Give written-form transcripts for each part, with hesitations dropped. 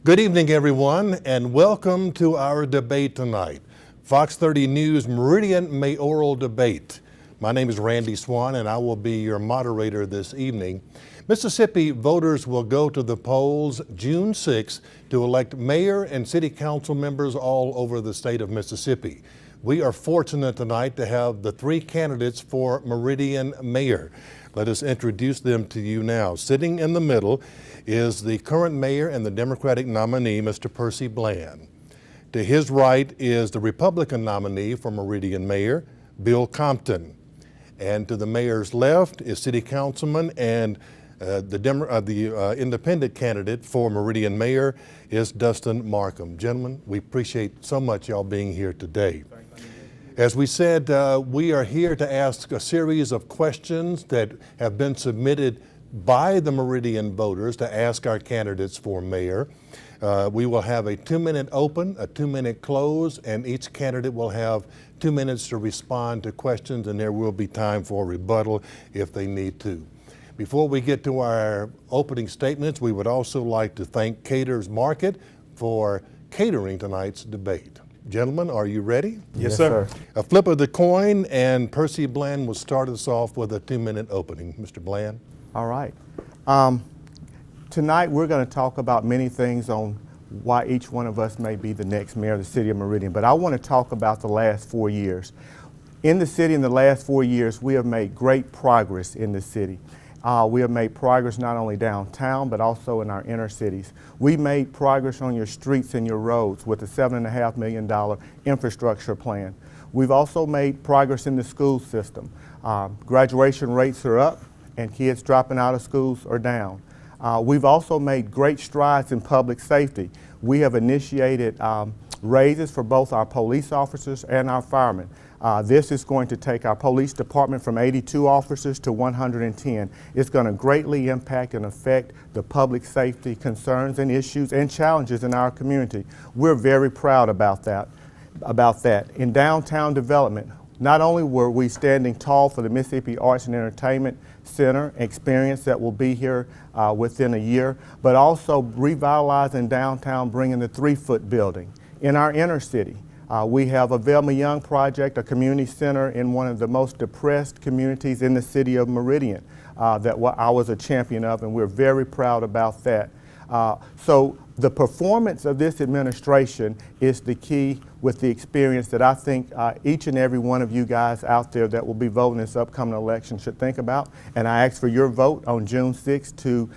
Good evening, everyone, and welcome to our debate tonight. Fox 30 News Meridian Mayoral Debate. My name is Randy Swan, and I will be your moderator this evening. Mississippi voters will go to the polls June 6 to elect mayor and city council members all over the state of Mississippi. We are fortunate tonight to have the three candidates for Meridian mayor. Let us introduce them to you now. Sitting in the middle is the current mayor and the Democratic nominee, Mr. Percy Bland. To his right is the Republican nominee for Meridian mayor, Bill Compton. And to the mayor's left is City Councilman and the independent candidate for Meridian mayor is Dustin Markham. Gentlemen, we appreciate so much y'all being here today. As we said, we are here to ask a series of questions that have been submitted by the Meridian voters to ask our candidates for mayor. We will have a 2-minute open, a 2-minute close, and each candidate will have 2 minutes to respond to questions, and there will be time for rebuttal if they need to. Before we get to our opening statements, we would also like to thank Cater's Market for catering tonight's debate. Gentlemen, are you ready? Yes, sir. A flip of the coin, and Percy Bland will start us off with a 2-minute opening. Mr. Bland. All right. Tonight we're going to talk about many things on why each one of us may be the next mayor of the city of Meridian, but I want to talk about the last 4 years. In the city in the last 4 years, we have made great progress in the city. We have made progress not only downtown, but also in our inner cities. We made progress on your streets and your roads with a $7.5 million infrastructure plan. We've also made progress in the school system. Graduation rates are up and kids dropping out of schools are down. We've also made great strides in public safety. We have initiated raises for both our police officers and our firemen. This is going to take our police department from 82 officers to 110. It's going to greatly impact and affect the public safety concerns and issues and challenges in our community. We're very proud about that. In downtown development, not only were we standing tall for the Mississippi Arts and Entertainment Center experience that will be here within a year, but also revitalizing downtown, bringing the 3-foot building. In our inner city, we have a Velma Young project, a community center in one of the most depressed communities in the city of Meridian that I was a champion of, and we're very proud about that. So the performance of this administration is the key with the experience that I think each and every one of you guys out there that will be voting this upcoming election should think about. And I ask for your vote on June 6th to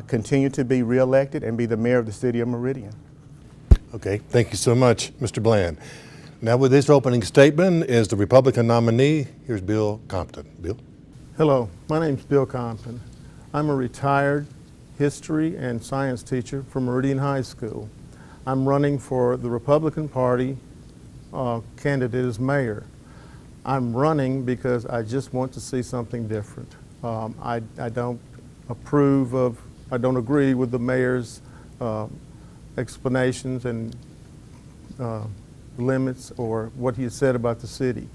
continue to be reelected and be the mayor of the city of Meridian. Okay, thank you so much, Mr. Bland. Now with this opening statement is the Republican nominee. Here's Bill Compton. Bill? Hello, my name's Bill Compton. I'm a retired history and science teacher from Meridian High School. I'm running for the Republican Party candidate as mayor. I'm running because I just want to see something different. I don't agree with the mayor's explanations and limits or what he has said about the city.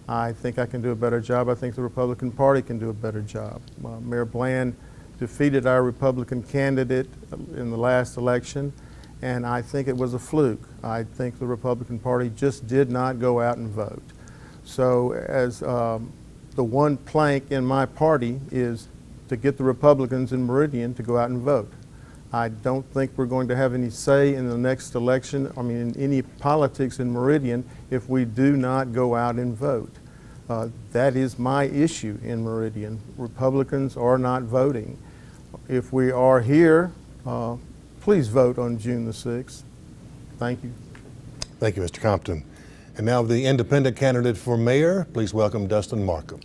I think I can do a better job. I think the Republican Party can do a better job. Mayor Bland defeated our Republican candidate in the last election, and I think it was a fluke. I think the Republican Party just did not go out and vote. So as the one plank in my party is to get the Republicans in Meridian to go out and vote. I don't think we're going to have any say in the next election, in any politics in Meridian, if we do not go out and vote. That is my issue in Meridian. Republicans are not voting. If we are here, please vote on June the 6th. Thank you. Thank you, Mr. Compton. And now the independent candidate for mayor, please welcome Dustin Markham.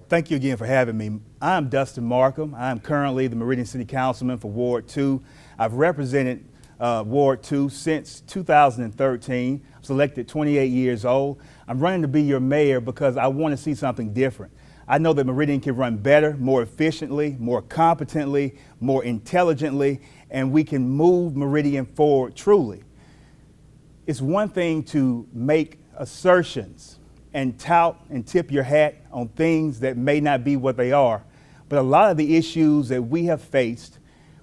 Thank you again for having me. I'm Dustin Markham. I'm currently the Meridian City Councilman for Ward 2. I've represented Ward 2 since 2013. I was elected 28 years old. I'm running to be your mayor because I want to see something different. I know that Meridian can run better, more efficiently, more competently, more intelligently, and we can move Meridian forward truly. It's one thing to make assertions and tout and tip your hat on things that may not be what they are. But a lot of the issues that we have faced,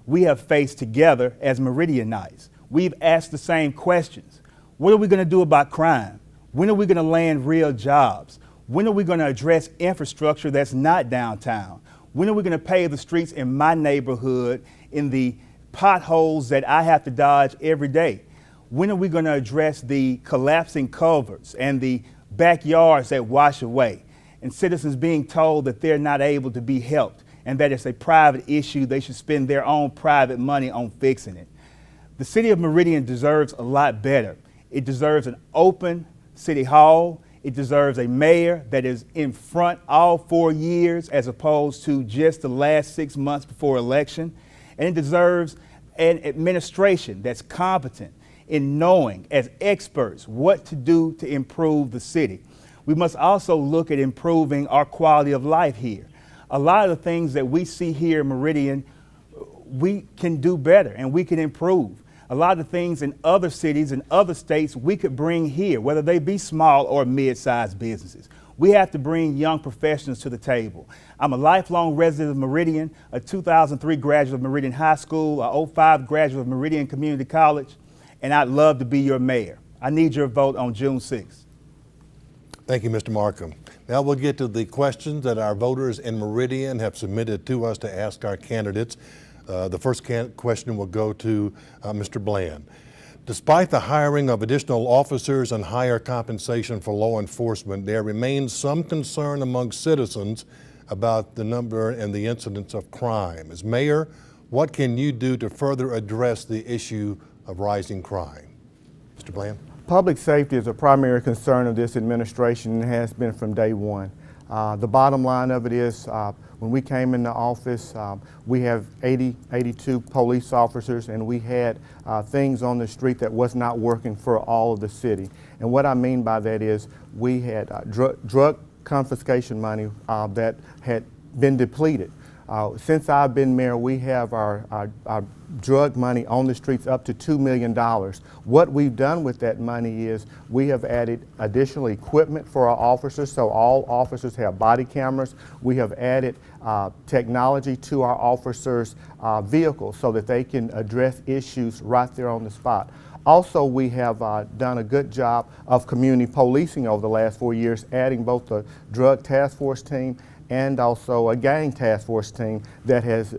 we have faced together as Meridianites. We've asked the same questions. What are we going to do about crime? When are we going to land real jobs? When are we going to address infrastructure that's not downtown? When are we going to pave the streets in my neighborhood, in the potholes that I have to dodge every day? When are we going to address the collapsing culverts and the backyards that wash away, and citizens being told that they're not able to be helped and that it's a private issue, they should spend their own private money on fixing it? The city of Meridian deserves a lot better. It deserves an open city hall. It deserves a mayor that is in front all 4 years as opposed to just the last 6 months before election. And it deserves an administration that's competent in knowing as experts what to do to improve the city. We must also look at improving our quality of life here. A lot of the things that we see here in Meridian, we can do better and we can improve. A lot of the things in other cities and other states we could bring here, whether they be small or mid-sized businesses. We have to bring young professionals to the table. I'm a lifelong resident of Meridian, a 2003 graduate of Meridian High School, a 05 graduate of Meridian Community College, and I'd love to be your mayor. I need your vote on June 6th. Thank you, Mr. Markham. Now we'll get to the questions that our voters in Meridian have submitted to us to ask our candidates. The first question will go to Mr. Bland. Despite the hiring of additional officers and higher compensation for law enforcement, there remains some concern among citizens about the number and the incidence of crime. As mayor, what can you do to further address the issue of rising crime? Mr. Bland? Public safety is a primary concern of this administration and has been from day one. The bottom line of it is when we came into office, we have 82 police officers, and we had things on the street that was not working for all of the city. And what I mean by that is we had drug confiscation money that had been depleted. Since I've been mayor, we have our drug money on the streets up to $2 million. What we've done with that money is we have added additional equipment for our officers, so all officers have body cameras. We have added technology to our officers' vehicles so that they can address issues right there on the spot. Also, we have done a good job of community policing over the last 4 years, adding both the drug task force team and also a gang task force team that has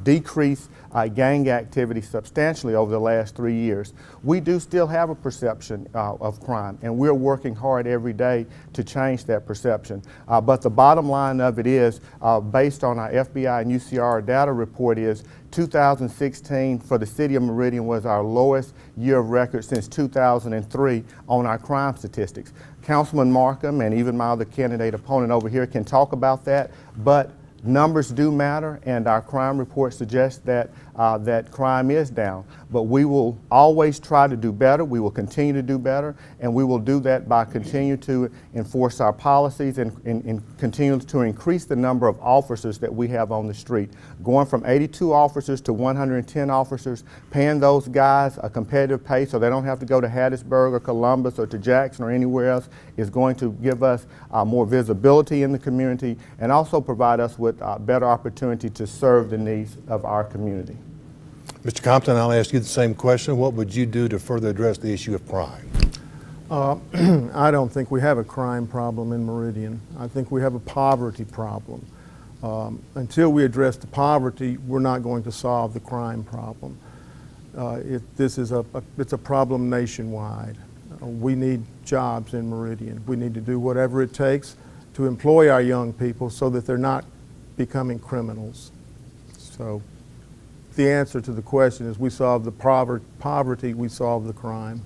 decreased gang activity substantially over the last 3 years. We do still have a perception of crime, and we're working hard every day to change that perception. But the bottom line of it is, based on our FBI and UCR data report, is 2016 for the city of Meridian was our lowest year of record since 2003 on our crime statistics. Councilman Markham and even my other candidate opponent over here can talk about that, but numbers do matter, and our crime report suggests that that crime is down. But we will always try to do better. We will continue to do better, and we will do that by continuing to enforce our policies and continue to increase the number of officers that we have on the street. Going from 82 officers to 110 officers, paying those guys a competitive pay so they don't have to go to Hattiesburg or Columbus or to Jackson or anywhere else is going to give us more visibility in the community and also provide us with better opportunity to serve the needs of our community. Mr. Compton, I'll ask you the same question. What would you do to further address the issue of crime? I don't think we have a crime problem in Meridian. I think we have a poverty problem. Until we address the poverty, we're not going to solve the crime problem. It's a problem nationwide. We need jobs in Meridian. We need to do whatever it takes to employ our young people so that they're not becoming criminals. So the answer to the question is we solve the poverty, we solve the crime.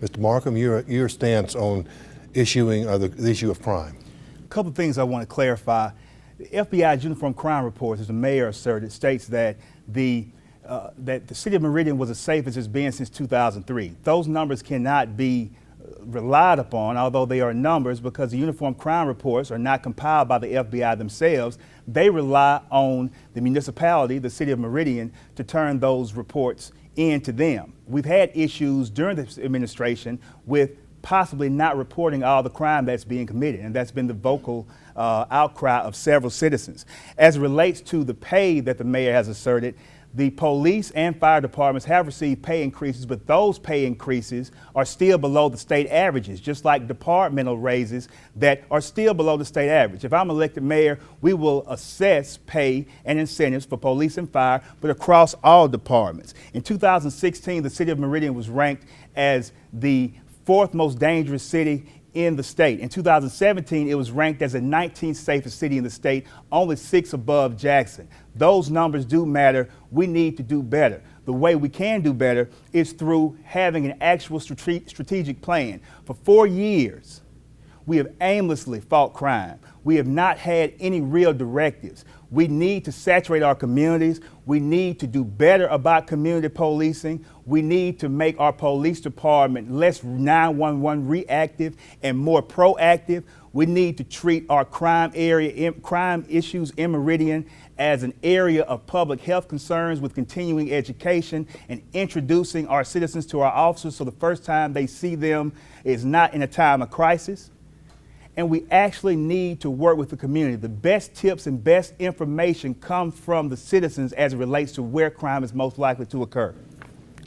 Mr. Markham, your stance on issuing the issue of crime. A couple of things I want to clarify. The FBI's Uniform Crime Reports, as the mayor asserted, states that the city of Meridian was as safe as it's been since 2003. Those numbers cannot be relied upon, although they are numbers, because the Uniform Crime Reports are not compiled by the FBI themselves. They rely on the municipality, the city of Meridian, to turn those reports into them. We've had issues during this administration with possibly not reporting all the crime that's being committed, and that's been the vocal outcry of several citizens. As it relates to the pay that the mayor has asserted, The police and fire departments have received pay increases, but those pay increases are still below the state averages, just like departmental raises that are still below the state average. If I'm elected mayor, we will assess pay and incentives for police and fire, but across all departments. In 2016, the city of Meridian was ranked as the 4th most dangerous city in the state. In 2017, it was ranked as the 19th safest city in the state, only 6 above Jackson. Those numbers do matter. We need to do better. The way we can do better is through having an actual strategic plan. For 4 years, we have aimlessly fought crime. We have not had any real directives. We need to saturate our communities. We need to do better about community policing. We need to make our police department less 911 reactive and more proactive. We need to treat our crime issues in Meridian as an area of public health concerns with continuing education and introducing our citizens to our officers so the first time they see them is not in a time of crisis. And we actually need to work with the community. The best tips and best information come from the citizens as it relates to where crime is most likely to occur.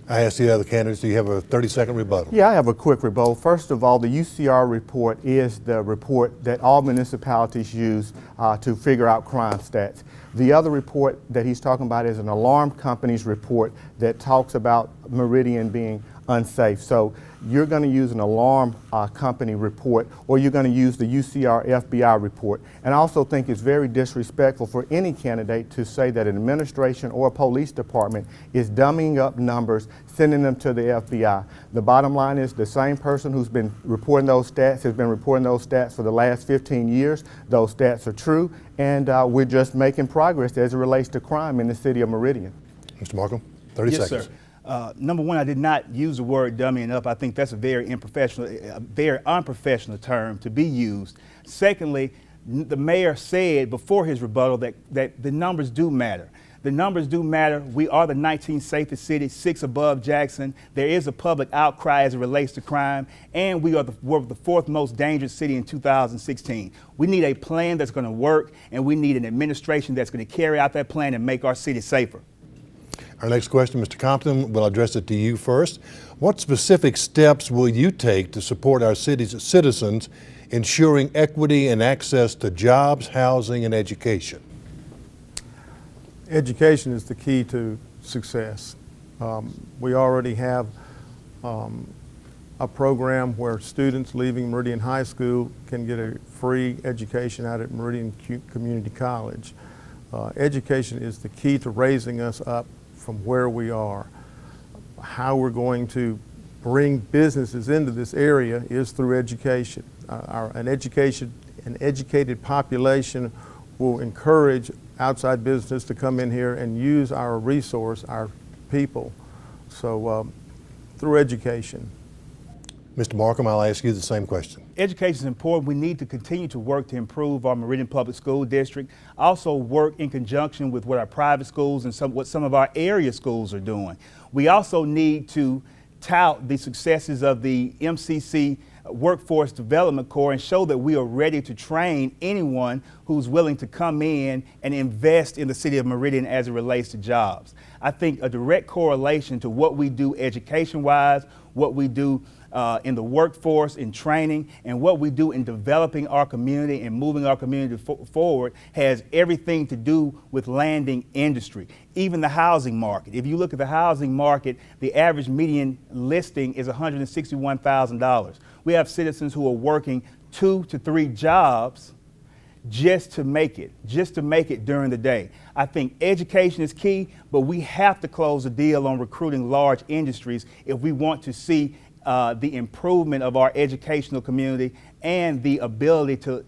I ask the other candidates, do you have a 30-second rebuttal? Yeah, I have a quick rebuttal. First of all, the UCR report is the report that all municipalities use to figure out crime stats. The other report that he's talking about is an alarm company's report that talks about Meridian being unsafe. So you're going to use an alarm company report, or you're going to use the UCR FBI report. And I also think it's very disrespectful for any candidate to say that an administration or a police department is dumbing up numbers, sending them to the FBI. The bottom line is the same person who's been reporting those stats has been reporting those stats for the last 15 years. Those stats are true, and we're just making progress as it relates to crime in the city of Meridian. Mr. Markham, 30 Yes, seconds. sir. Number one, I did not use the word dummying up. I think that's a very unprofessional term to be used. Secondly, the mayor said before his rebuttal that the numbers do matter. The numbers do matter. We are the 19th safest city, 6 above Jackson. There is a public outcry as it relates to crime, and we're the 4th most dangerous city in 2016. We need a plan that's going to work, and we need an administration that's going to carry out that plan and make our city safer. Our next question, Mr. Compton, we'll address it to you first. What specific steps will you take to support our city's citizens, ensuring equity and access to jobs, housing, and education? Education is the key to success. We already have a program where students leaving Meridian High School can get a free education out at Meridian Community College. Education is the key to raising us up from where we are. How we're going to bring businesses into this area is through education. An educated population will encourage outside business to come in here and use our resource, our people. So through education. Mr. Markham, I'll ask you the same question. Education is important. We need to continue to work to improve our Meridian Public School District. Also work in conjunction with what our private schools and what some of our area schools are doing. We also need to tout the successes of the MCC Workforce Development Corps and show that we are ready to train anyone who's willing to come in and invest in the city of Meridian as it relates to jobs. I think a direct correlation to what we do education-wise, what we do in the workforce, in training, and what we do in developing our community and moving our community forward has everything to do with landing industry. Even the housing market. If you look at the housing market, the average median listing is $161,000. We have citizens who are working 2 to 3 jobs just to make it during the day. I think education is key, but we have to close the deal on recruiting large industries if we want to see the improvement of our educational community and the ability to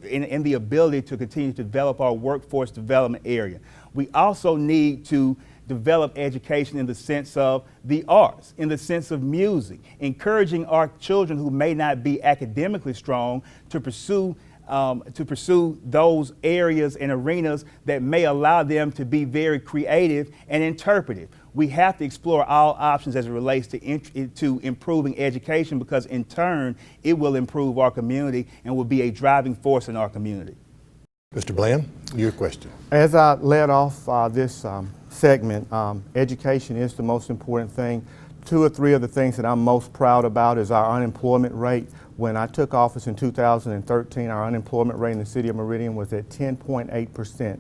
continue to develop our workforce development area. We also need to develop education in the sense of the arts, in the sense of music, encouraging our children who may not be academically strong to pursue those areas and arenas that may allow them to be very creative and interpretive. We have to explore all options as it relates to improving education, because in turn, it will improve our community and will be a driving force in our community. Mr. Bland, your question. As I led off this segment, education is the most important thing. 2 or 3 of the things that I'm most proud about is our unemployment rate. When I took office in 2013, our unemployment rate in the city of Meridian was at 10.8%.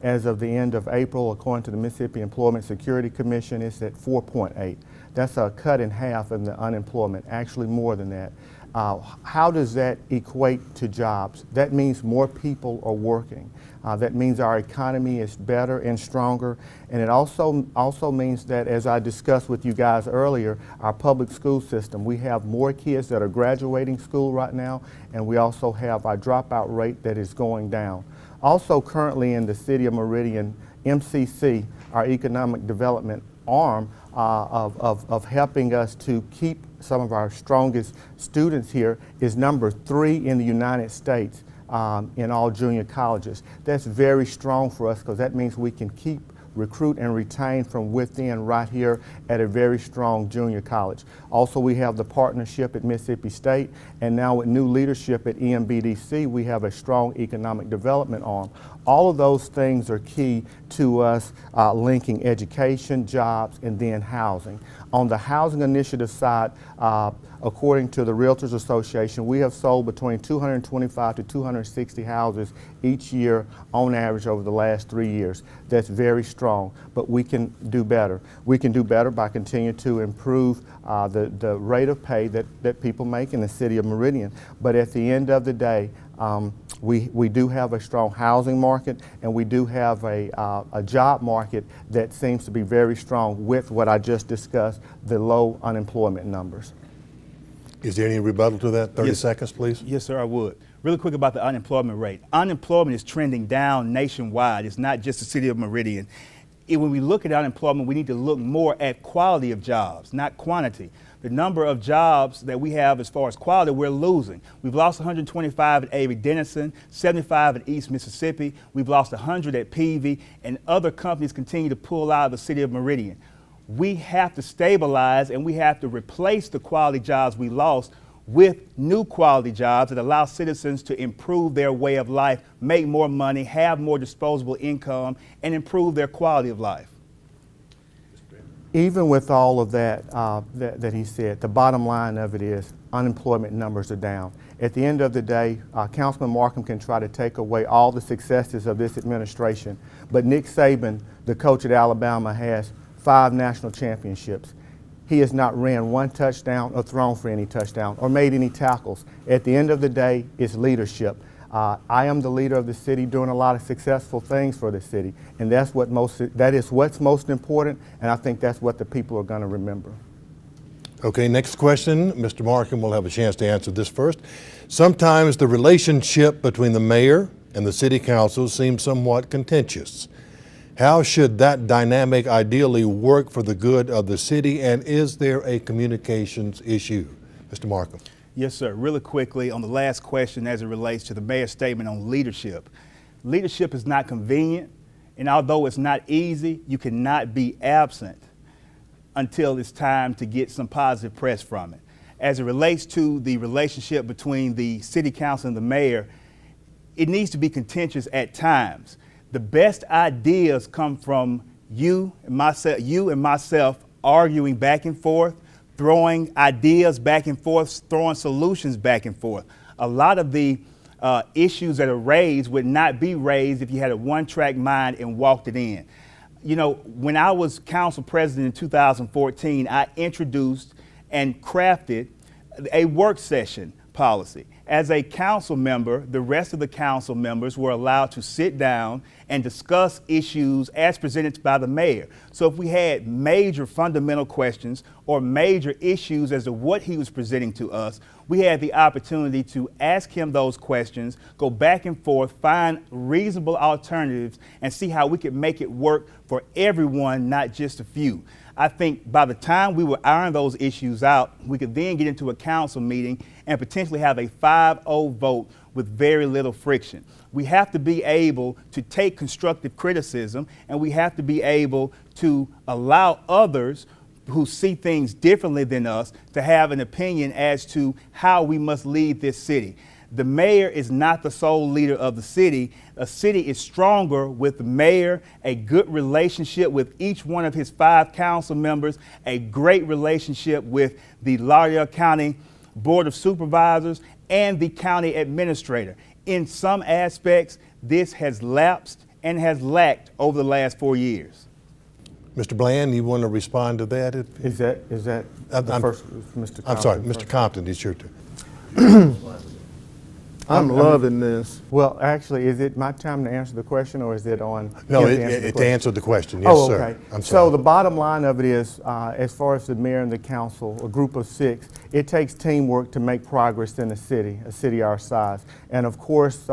As of the end of April, according to the Mississippi Employment Security Commission, it's at 4.8. That's a cut in half in the unemployment, actually more than that. How does that equate to jobs? That means more people are working. That means our economy is better and stronger, and it also means that, as I discussed with you guys earlier, our public school system, we have more kids that are graduating school right now, and we also have our dropout rate that is going down. Also currently in the city of Meridian, MCC, our economic development arm of helping us to keep some of our strongest students here, is number 3 in the United States in all junior colleges. That's very strong for us because that means we can recruit and retain from within right here at a very strong junior college. Also, we have the partnership at Mississippi State, and now with new leadership at EMBDC, we have a strong economic development arm. All of those things are key to us linking education, jobs, and then housing. On the housing initiative side, according to the Realtors Association, we have sold between 225 to 260 houses each year on average over the last 3 years. That's very strong, but we can do better. We can do better by continuing to improve the rate of pay that people make in the city of Meridian. But at the end of the day, we do have a strong housing market, and we do have a job market that seems to be very strong with what I just discussed, the low unemployment numbers. Is there any rebuttal to that? 30 Yes. seconds, please. Yes, sir, I would. Really quick about the unemployment rate. Unemployment is trending down nationwide. It's not just the city of Meridian. When we look at unemployment, we need to look more at quality of jobs, not quantity. The number of jobs that we have as far as quality, we're losing. We've lost 125 at Avery Dennison, 75 at East Mississippi. We've lost 100 at Peavy, and other companies continue to pull out of the city of Meridian. We have to stabilize, and we have to replace the quality jobs we lost with new quality jobs that allow citizens to improve their way of life, make more money, have more disposable income, and improve their quality of life. Even with all of that that he said, the bottom line of it is unemployment numbers are down. At the end of the day, Councilman Markham can try to take away all the successes of this administration, but Nick Saban, the coach at Alabama, has 5 national championships. He has not ran 1 touchdown or thrown for any touchdown or made any tackles. At the end of the day, it's leadership. I am the leader of the city doing a lot of successful things for the city, and that is what's most important, and I think that's what the people are going to remember. Okay, next question. Mr. Markham will have a chance to answer this first. Sometimes the relationship between the mayor and the city council seems somewhat contentious. How should that dynamic ideally work for the good of the city, and is there a communications issue? Mr. Markham. Yes, sir. Really quickly on the last question as it relates to the mayor's statement on leadership. Leadership is not convenient, and although it's not easy, you cannot be absent until it's time to get some positive press from it. As it relates to the relationship between the city council and the mayor, it needs to be contentious at times. The best ideas come from you and myself arguing back and forth, throwing ideas back and forth, throwing solutions back and forth. A lot of the issues that are raised would not be raised if you had a one-track mind and walked it in. You know, when I was council president in 2014, I introduced and crafted a work session policy. As a council member, the rest of the council members were allowed to sit down and discuss issues as presented by the mayor. So if we had major fundamental questions or major issues as to what he was presenting to us, we had the opportunity to ask him those questions, go back and forth, find reasonable alternatives, and see how we could make it work for everyone, not just a few. I think by the time we would iron those issues out, we could then get into a council meeting and potentially have a 5-0 vote with very little friction. We have to be able to take constructive criticism, and we have to be able to allow others who see things differently than us to have an opinion as to how we must lead this city. The mayor is not the sole leader of the city. A city is stronger with the mayor, a good relationship with each one of his 5 council members, a great relationship with the Lauderdale County Board of Supervisors and the county administrator. In some aspects, this has lapsed and has lacked over the last 4 years. Mr. Bland, you want to respond to that? Is that the first, Mr. Compton? I'm sorry, Mr. Compton, it's your turn. I'm loving this. Well, actually, is it my time to answer the question, or is it on? No, him to answer the question, yes, Oh, sir. okay. I'm So sorry. the bottom line of it is, as far as the mayor and the council, a group of 6, it takes teamwork to make progress in a city our size. And of course,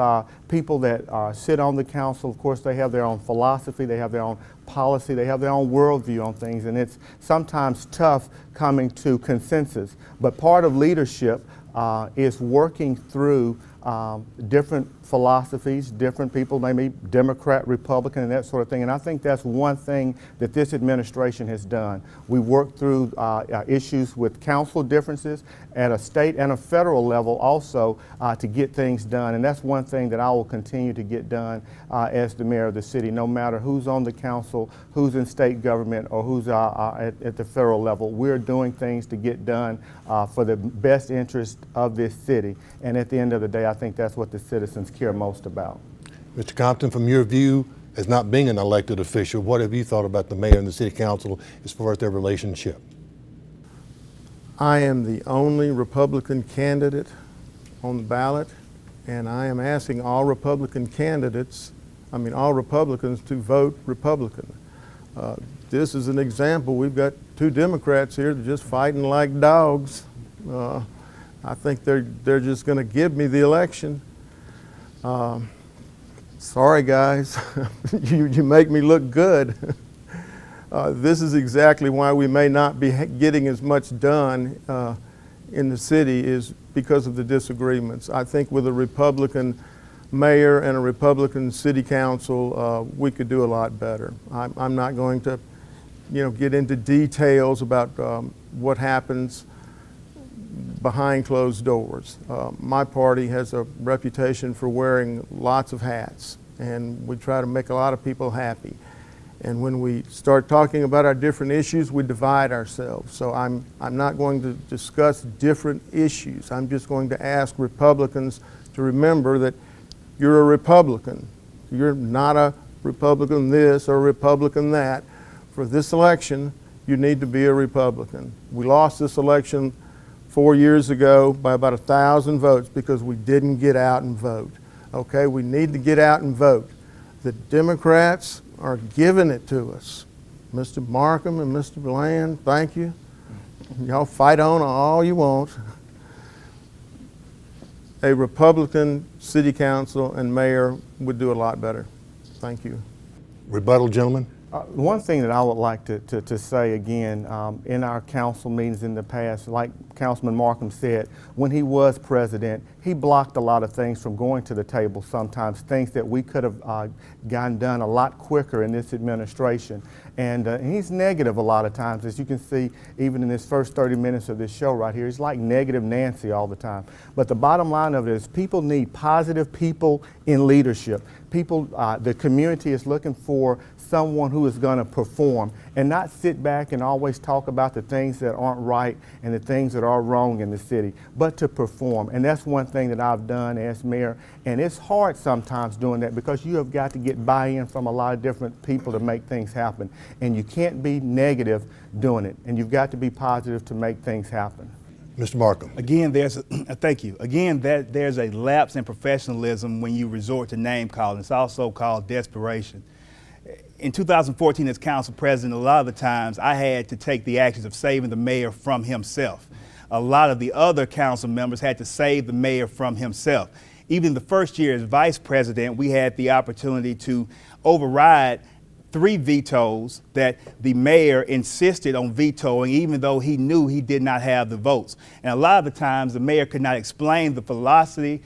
people that sit on the council, of course, they have their own philosophy, they have their own policy, they have their own worldview on things, and it's sometimes tough coming to consensus. But part of leadership is working through different philosophies, different people, maybe Democrat, Republican, and that sort of thing. And I think that's one thing that this administration has done. We worked through issues with council differences at a state and a federal level also to get things done. And that's one thing that I will continue to get done as the mayor of the city, no matter who's on the council, who's in state government, or who's at the federal level. We're doing things to get done for the best interest of this city. And at the end of the day, I think that's what the citizens care most about. Mr. Compton, from your view, as not being an elected official, what have you thought about the mayor and the city council as far as their relationship? I am the only Republican candidate on the ballot, and I am asking all Republican candidates, all Republicans, to vote Republican. This is an example. We've got 2 Democrats here that are just fighting like dogs. I think they're just going to give me the election. Sorry, guys, you make me look good. This is exactly why we may not be getting as much done in the city, is because of the disagreements. I think with a Republican mayor and a Republican city council, we could do a lot better. I'm not going to, get into details about what happens behind closed doors. My party has a reputation for wearing lots of hats, and we try to make a lot of people happy. And when we start talking about our different issues, we divide ourselves. So I'm not going to discuss different issues. I'm just going to ask Republicans to remember that you're a Republican. You're not a Republican this or a Republican that. For this election, you need to be a Republican. We lost this election 4 years ago by about 1,000 votes because we didn't get out and vote. Okay, we need to get out and vote. The Democrats are giving it to us. Mr. Markham and Mr. Bland, thank you. Y'all fight on all you want. A Republican city council and mayor would do a lot better. Thank you. Rebuttal, gentlemen? One thing that I would like to say again, in our council meetings in the past, like Councilman Markham said, when he was president, he blocked a lot of things from going to the table sometimes, things that we could have gotten done a lot quicker in this administration. And he's negative a lot of times, as you can see even in this first 30 minutes of this show right here. He's like negative Nancy all the time. But the bottom line of it is people need positive people in leadership. People, the community is looking for someone who is going to perform and not sit back and always talk about the things that aren't right and the things that are wrong in the city, but to perform. And that's one thing that I've done as mayor. And it's hard sometimes doing that because you have got to get buy-in from a lot of different people to make things happen. And you can't be negative doing it. And you've got to be positive to make things happen. Mr. Markham. Again, thank you. Again, there's a lapse in professionalism when you resort to name calling. It's also called desperation. In 2014, as council president, a lot of the times I had to take the actions of saving the mayor from himself. A lot of the other council members had to save the mayor from himself. Even the first year as vice president, we had the opportunity to override 3 vetoes that the mayor insisted on vetoing, even though he knew he did not have the votes. And a lot of the times the mayor could not explain the philosophy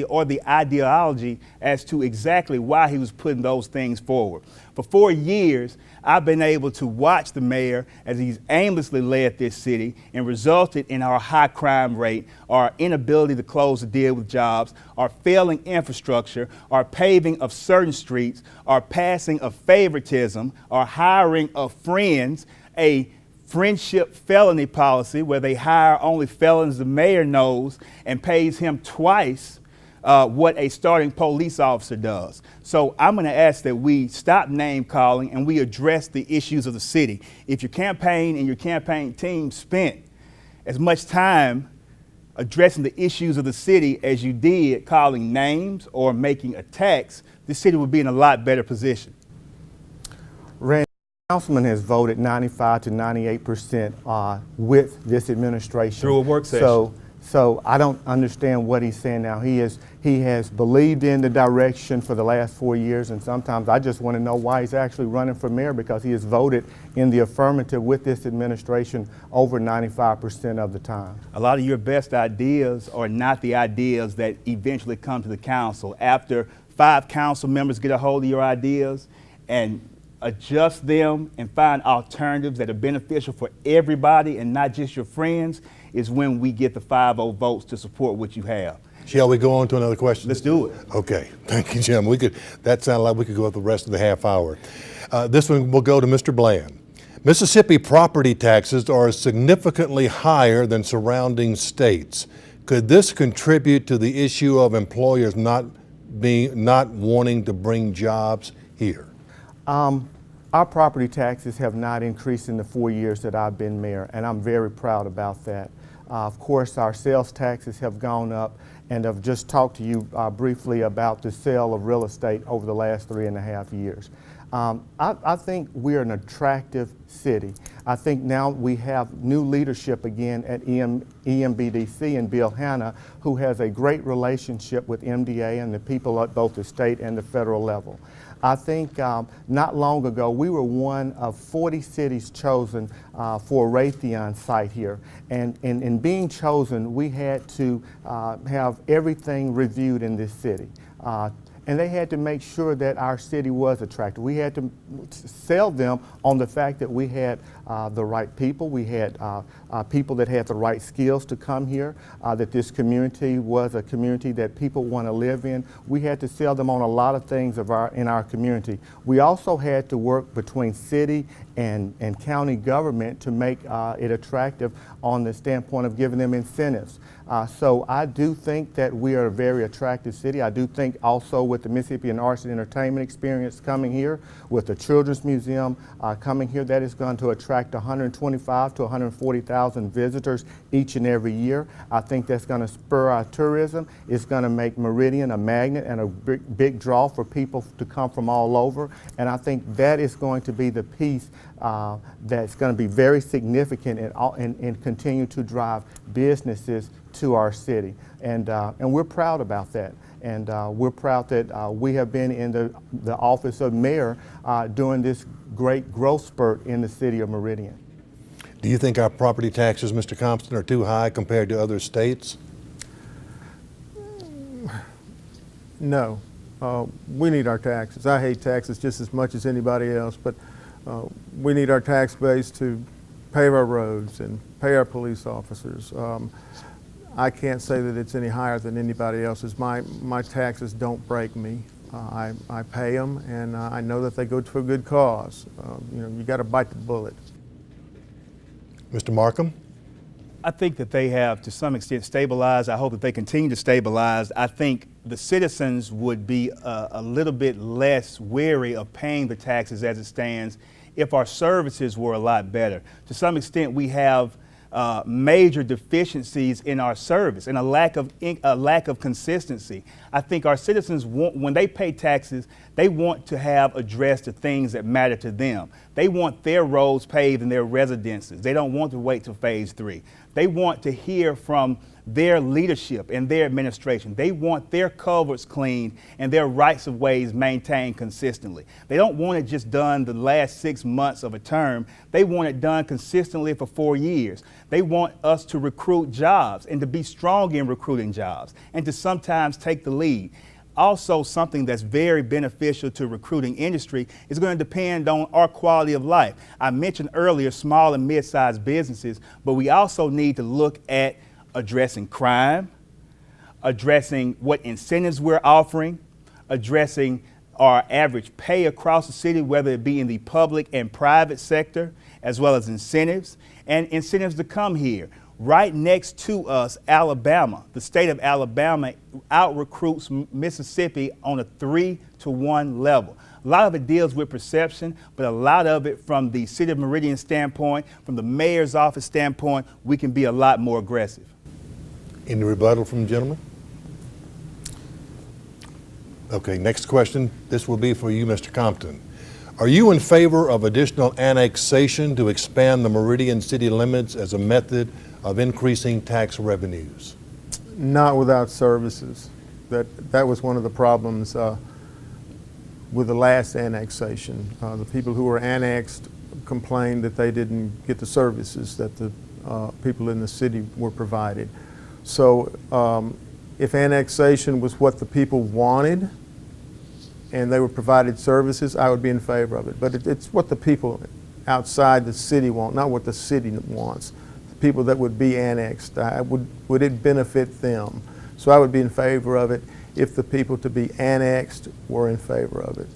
or the ideology as to exactly why he was putting those things forward. For 4 years, I've been able to watch the mayor as he's aimlessly led this city and resulted in our high crime rate, our inability to close the deal with jobs, our failing infrastructure, our paving of certain streets, our passing of favoritism, our hiring of friends, a friendship felony policy where they hire only felons the mayor knows and pays him twice what a starting police officer does. So I'm going to ask that we stop name calling and we address the issues of the city. If your campaign and your campaign team spent as much time addressing the issues of the city as you did calling names or making attacks, the city would be in a lot better position. Randy, Councilman has voted 95 to 98% with this administration. Through a work session. So I don't understand what he's saying now. He has believed in the direction for the last 4 years, and sometimes I just want to know why he's actually running for mayor, because he has voted in the affirmative with this administration over 95% of the time. A lot of your best ideas are not the ideas that eventually come to the council. After 5 council members get a hold of your ideas and adjust them and find alternatives that are beneficial for everybody and not just your friends, is when we get the 5-0 votes to support what you have. Shall we go on to another question? Let's do it. Okay, thank you, Jim. That sounded like we could go up the rest of the half hour. This one will go to Mr. Bland. Mississippi property taxes are significantly higher than surrounding states. Could this contribute to the issue of employers not wanting to bring jobs here? Our property taxes have not increased in the 4 years that I've been mayor, and I'm very proud about that. Of course, our sales taxes have gone up, and I've just talked to you briefly about the sale of real estate over the last 3.5 years. I think we're an attractive city. I think now we have new leadership again at EMBDC and Bill Hanna, who has a great relationship with MDA and the people at both the state and the federal level. I think not long ago we were one of 40 cities chosen for a Raytheon site here, and in being chosen we had to have everything reviewed in this city. And they had to make sure that our city was attractive. We had to sell them on the fact that we had the right people. We had people that had the right skills to come here, that this community was a community that people want to live in. We had to sell them on a lot of things in our community. We also had to work between city and county government to make it attractive on the standpoint of giving them incentives. So I do think that we are a very attractive city. I do think also with the Mississippi Arts and Entertainment Experience coming here, with the Children's Museum coming here, that is going to attract 125 to 140,000 visitors each and every year. I think that's going to spur our tourism. It's going to make Meridian a magnet and a big draw for people to come from all over. And I think that is going to be the piece that's going to be very significant and continue to drive businesses to our city. And we're proud about that. And we're proud that we have been in the office of mayor during this great growth spurt in the city of Meridian. Do you think our property taxes, Mr. Compton, are too high compared to other states? No. We need our taxes. I hate taxes just as much as anybody else, but we need our tax base to pave our roads and pay our police officers. I can't say that it's any higher than anybody else's. My taxes don't break me. I pay them, and I know that they go to a good cause. You got to bite the bullet. Mr. Markham? I think that they have, to some extent, stabilized. I hope that they continue to stabilize. I think the citizens would be a little bit less wary of paying the taxes as it stands if our services were a lot better. To some extent, we have major deficiencies in our service and a lack of consistency. I think our citizens want, when they pay taxes, they want to have addressed the things that matter to them. They want their roads paved in their residences. They don't want to wait till phase 3. They want to hear from their leadership and their administration. They want their culverts cleaned and their rights of ways maintained consistently. They don't want it just done the last 6 months of a term. They want it done consistently for 4 years. They want us to recruit jobs and to be strong in recruiting jobs and to sometimes take the lead. also something that's very beneficial to recruiting industry is going to depend on our quality of life. I mentioned earlier small and mid-sized businesses, but we also need to look at addressing crime, addressing what incentives we're offering, addressing our average pay across the city, whether it be in the public and private sector, as well as incentives, and incentives to come here. Right next to us, Alabama, the state of Alabama out-recruits Mississippi on a 3-to-1 level. A lot of it deals with perception, but a lot of it from the city of Meridian standpoint, from the mayor's office standpoint, we can be a lot more aggressive. Any rebuttal from the gentleman? Okay, next question. This will be for you, Mr. Compton. Are you in favor of additional annexation to expand the Meridian city limits as a method of increasing tax revenues? Not without services. That was one of the problems with the last annexation. The people who were annexed complained that they didn't get the services that the people in the city were provided. So if annexation was what the people wanted and they were provided services, I would be in favor of it. But it's what the people outside the city want, not what the city wants. The people that would be annexed, would it benefit them? So I would be in favor of it if the people to be annexed were in favor of it.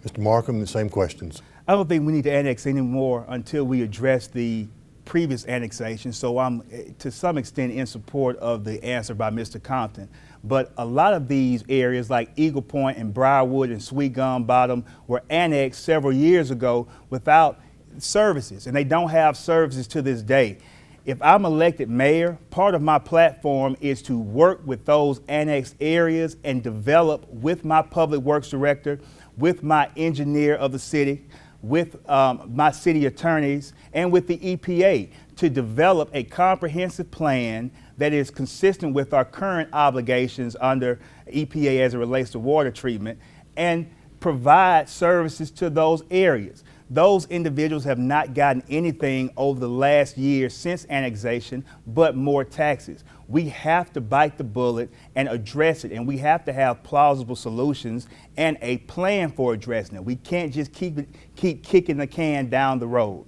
Mr. Markham, the same questions. I don't think we need to annex anymore until we address the previous annexation, so I'm to some extent in support of the answer by Mr. Compton. But a lot of these areas like Eagle Point and Briarwood and Sweet Gum Bottom were annexed several years ago without services, and they don't have services to this day. If I'm elected mayor, part of my platform is to work with those annexed areas and develop with my public works director, with my engineer of the city, with my city attorneys, and with the EPA to develop a comprehensive plan that is consistent with our current obligations under EPA as it relates to water treatment, and provide services to those areas. Those individuals have not gotten anything over the last year since annexation but more taxes. We have to bite the bullet and address it, and we have to have plausible solutions and a plan for addressing it. We can't just keep kicking the can down the road.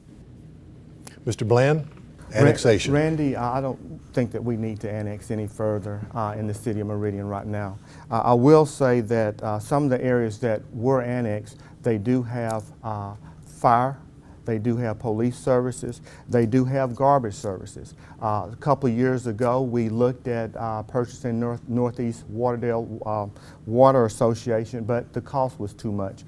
Mr. Bland, annexation. Randy, I don't think that we need to annex any further in the city of Meridian right now. I will say that some of the areas that were annexed, they do have fire, they do have police services, they do have garbage services. A couple of years ago, we looked at purchasing Northeast Waterdale Water Association, but the cost was too much.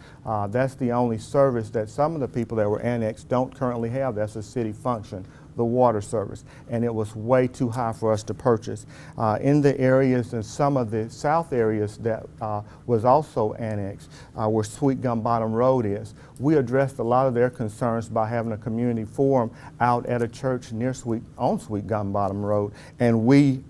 That's the only service that some of the people that were annexed don't currently have. That's a city function, the water service, and it was way too high for us to purchase. In the areas and some of the south areas that was also annexed, where Sweet Gum Bottom Road is, we addressed a lot of their concerns by having a community forum out at a church near Sweet Gum Bottom Road, and we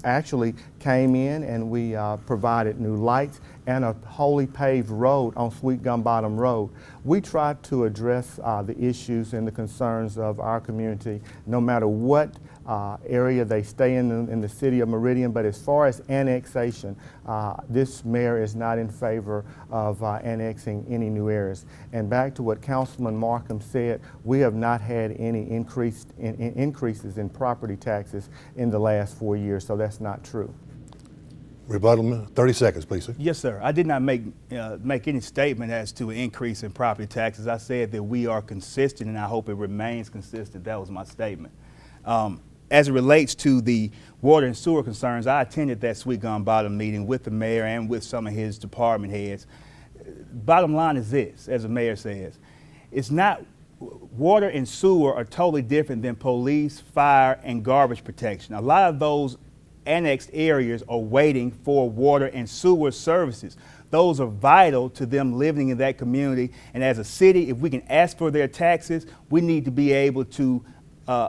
actually came in and we provided new lights and a wholly paved road on Sweet Gum Bottom Road. We tried to address the issues and the concerns of our community, no matter what area they stay in the city of Meridian. But as far as annexation, this mayor is not in favor of annexing any new areas. And back to what Councilman Markham said, we have not had any increases in property taxes in the last 4 years, so that's not true. Rebuttal, 30 seconds, please, sir. Yes, sir. I did not make any statement as to an increase in property taxes. I said that we are consistent, and I hope it remains consistent. That was my statement. As it relates to the water and sewer concerns, I attended that Sweet Gum Bottom meeting with the mayor and with some of his department heads. Bottom line is this, as the mayor says, it's not, water and sewer are totally different than police, fire, and garbage protection. A lot of those annexed areas are waiting for water and sewer services. Those are vital to them living in that community. And as a city, if we can ask for their taxes, we need to be able to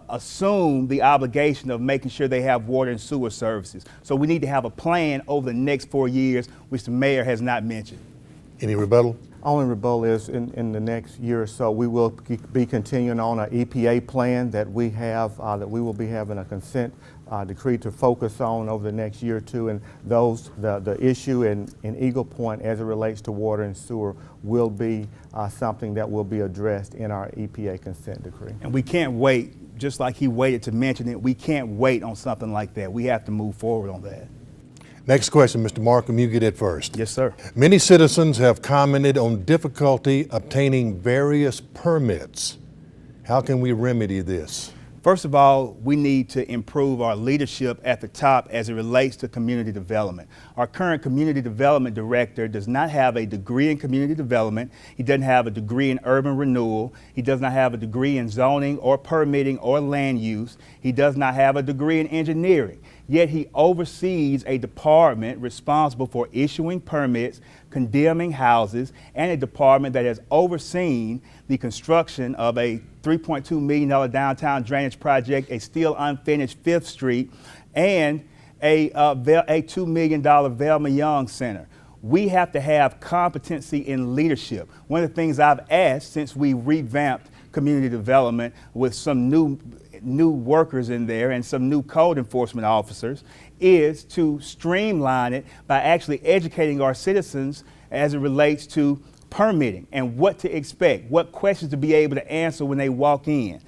assume the obligation of making sure they have water and sewer services. So we need to have a plan over the next 4 years, which the mayor has not mentioned. Any rebuttal? Only rebuttal is in the next year or so, we will be continuing on an EPA plan that we have, that we will be having a consent decree to focus on over the next year or two, and the issue in Eagle Point as it relates to water and sewer will be something that will be addressed in our EPA consent decree. And we can't wait, just like he waited to mention it, we can't wait on something like that. We have to move forward on that. Next question, Mr. Markham, you get it first. Yes, sir. Many citizens have commented on difficulty obtaining various permits. How can we remedy this? First of all, we need to improve our leadership at the top as it relates to community development. Our current community development director does not have a degree in community development. He doesn't have a degree in urban renewal. He does not have a degree in zoning or permitting or land use. He does not have a degree in engineering. Yet he oversees a department responsible for issuing permits, condemning houses, and a department that has overseen the construction of a $3.2 million downtown drainage project, a still unfinished 5th Street, and a $2 million Velma Young Center. We have to have competency in leadership. One of the things I've asked since we revamped community development with some new workers in there and some new code enforcement officers is to streamline it by actually educating our citizens as it relates to permitting and what to expect, what questions to be able to answer when they walk in.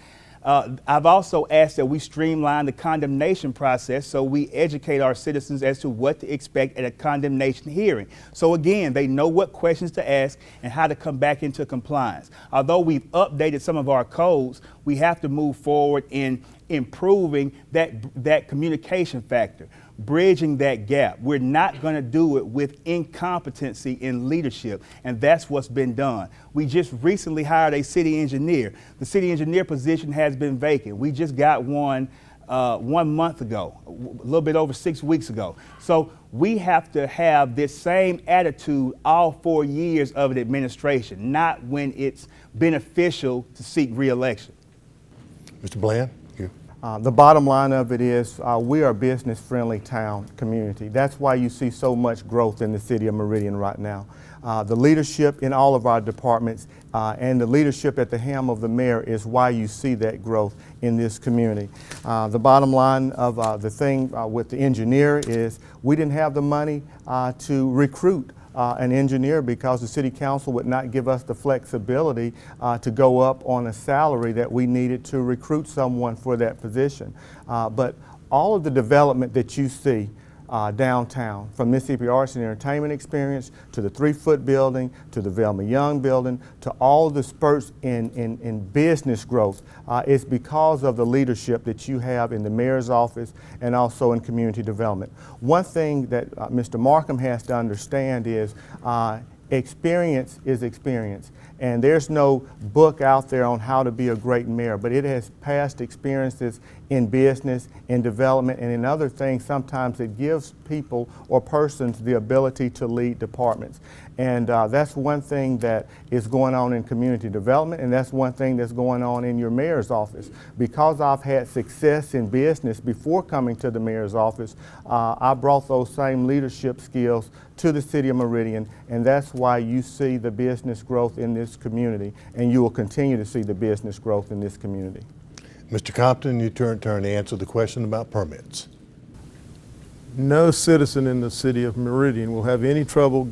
I've also asked that we streamline the condemnation process so we educate our citizens as to what to expect at a condemnation hearing. So again, they know what questions to ask and how to come back into compliance. Although we've updated some of our codes, we have to move forward in improving that communication factor, bridging that gap. We're not going to do it with incompetency in leadership, and that's what's been done. We just recently hired a city engineer. The city engineer position has been vacant. We just got one 1 month ago, a little bit over 6 weeks ago. So we have to have this same attitude all 4 years of an administration, not when it's beneficial to seek re-election. Mr. Bland? The bottom line of it is we are a business-friendly town community. That's why you see so much growth in the city of Meridian right now. The leadership in all of our departments and the leadership at the helm of the mayor is why you see that growth in this community. The bottom line of the thing with the engineer is we didn't have the money to recruit an engineer because the city council would not give us the flexibility to go up on a salary that we needed to recruit someone for that position. But all of the development that you see downtown, from Mississippi Arts and Entertainment Experience to the 3-foot building to the Velma Young building to all the spurts in business growth is because of the leadership that you have in the mayor's office and also in community development. One thing that Mr. Markham has to understand is experience is experience. And there's no book out there on how to be a great mayor, but it has past experiences in business, in development, and in other things. Sometimes it gives people or persons the ability to lead departments. And that's one thing that is going on in community development, and that's one thing that's going on in your mayor's office. Because I've had success in business before coming to the mayor's office, I brought those same leadership skills to the city of Meridian, and that's why you see the business growth in this community, and you will continue to see the business growth in this community. Mr. Compton, you turn to answer the question about permits. No citizen in the city of Meridian will have any trouble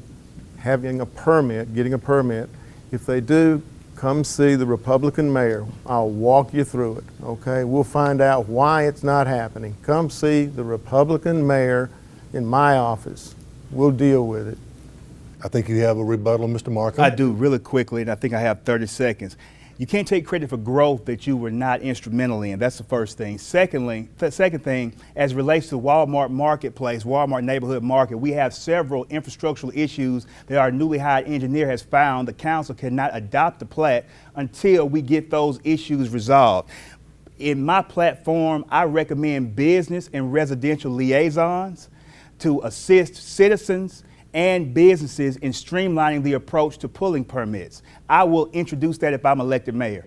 having a permit, getting a permit. If they do, come see the Republican mayor. I'll walk you through it, okay? We'll find out why it's not happening. Come see the Republican mayor in my office. We'll deal with it. I think you have a rebuttal, Mr. Markham. I do, really quickly, and I think I have 30 seconds. You can't take credit for growth that you were not instrumental in. That's the first thing. Secondly, the second thing, as it relates to Walmart Marketplace, Walmart Neighborhood Market, we have several infrastructural issues that our newly hired engineer has found. The council cannot adopt the plat until we get those issues resolved. In my platform, I recommend business and residential liaisons to assist citizens and businesses in streamlining the approach to pulling permits. I will introduce that if I'm elected mayor.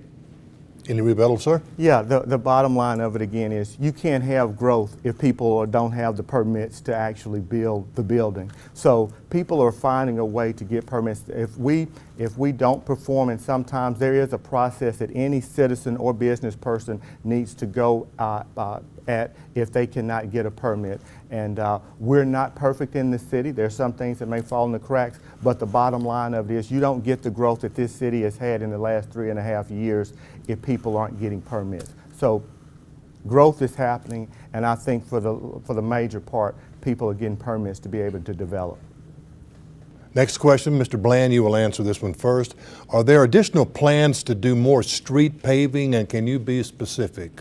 Any rebuttal, sir? Yeah, the bottom line of it again is you can't have growth if people don't have the permits to actually build the building. So people are finding a way to get permits. If if we don't perform, and sometimes there is a process that any citizen or business person needs to go at if they cannot get a permit. And we're not perfect in this city. There's some things that may fall in the cracks, but the bottom line of it is you don't get the growth that this city has had in the last 3.5 years if people aren't getting permits. So growth is happening, and I think for the major part, people are getting permits to be able to develop. Next question, Mr. Bland, you will answer this one first. Are there additional plans to do more street paving, and can you be specific?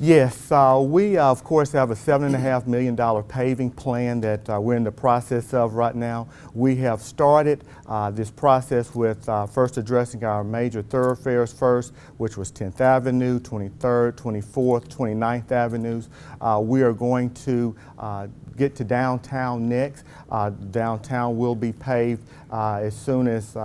Yes, we of course have a $7.5 million paving plan that we're in the process of right now. We have started this process with first addressing our major thoroughfares first, which was 10th Avenue, 23rd, 24th, 29th Avenues. We are going to get to downtown next. Downtown will be paved as soon as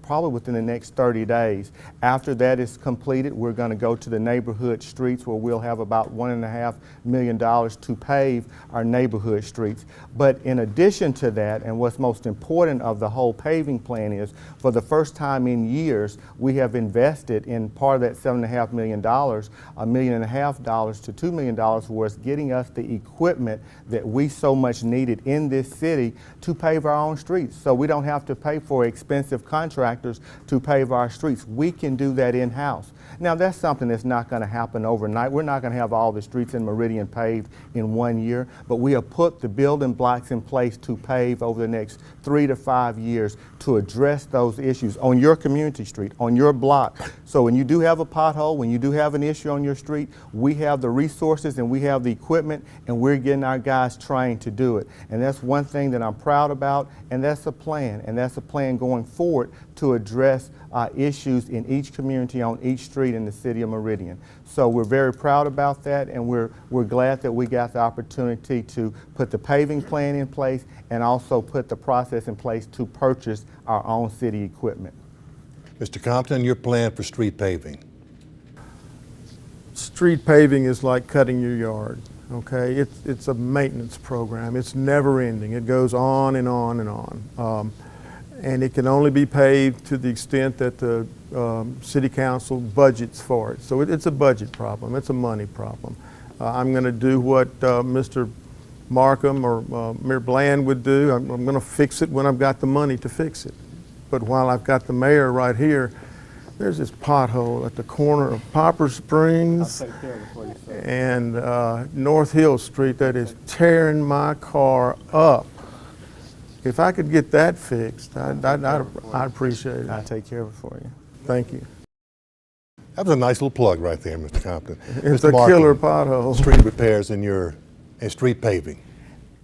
probably within the next 30 days. After that is completed, we're going to go to the neighborhood streets where we'll have about $1.5 million to pave our neighborhood streets. But in addition to that, and what's most important of the whole paving plan is, for the first time in years, we have invested in part of that $7.5 million, $1.5 million to $2 million was getting us the equipment that we so much needed in this city to pave our own streets. So we don't have to pay for expensive contractors to pave our streets. We can do that in-house. Now that's something that's not going to happen overnight. We're not going to have all the streets in Meridian paved in 1 year, but we have put the building blocks in place to pave over the next 3 to 5 years to address those issues on your community street, on your block. So when you do have a pothole, when you do have an issue on your street, we have the resources and we have the equipment, and we're getting our guys trained to do it. And that's one thing that I'm proud about, and that's a plan, and that's a plan going forward to address issues in each community on each street in the city of Meridian. So we're very proud about that, and we're glad that we got the opportunity to put the paving plan in place and also put the process in place to purchase our own city equipment. Mr. Compton, your plan for street paving? Street paving is like cutting your yard, okay? It's a maintenance program. It's never ending. It goes on and on and on. And it can only be paved to the extent that the city council budgets for it. So it's a budget problem. It's a money problem. I'm going to do what Mr. Markham or Mayor Bland would do. I'm going to fix it when I've got the money to fix it. But while I've got the mayor right here, there's this pothole at the corner of Popper Springs and North Hill Street that is tearing my car up. If I could get that fixed, I'd appreciate it. I'll take care of it for you. Thank you. That was a nice little plug right there, Mr. Compton. It's Mr. a Markham, killer pothole. street repairs and street paving.